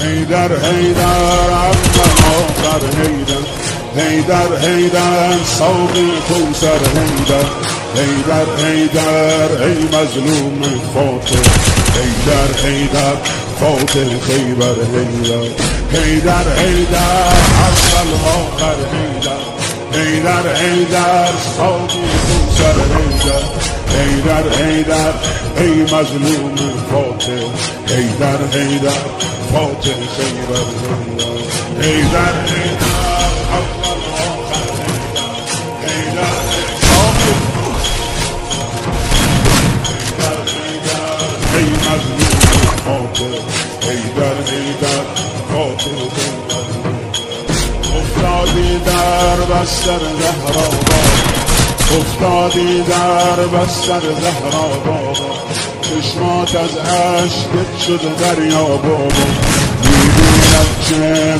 حیدر حیدر اول آخر حیدر حیدر حیدر ساقی کوثر حیدر حیدر حیدر ای مظلوم فاتح حیدر حیدر فاتح خیبر حیدر حیدر حیدر اول آخر حیدر حیدر حیدر ساقی کوثر حیدر حیدر حیدر ای مظلوم فاتح حیدر حیدر فاتح خیبر حیدر حیدر حیدر اول آخر حیدر حیدر ای مظلوم فاتح حیدر حیدر فاتح خیبر افتادی در بستر زهرا بابا افتادی در بستر زهرا بابا چشمات از اشک شده دریا بابا میبینم که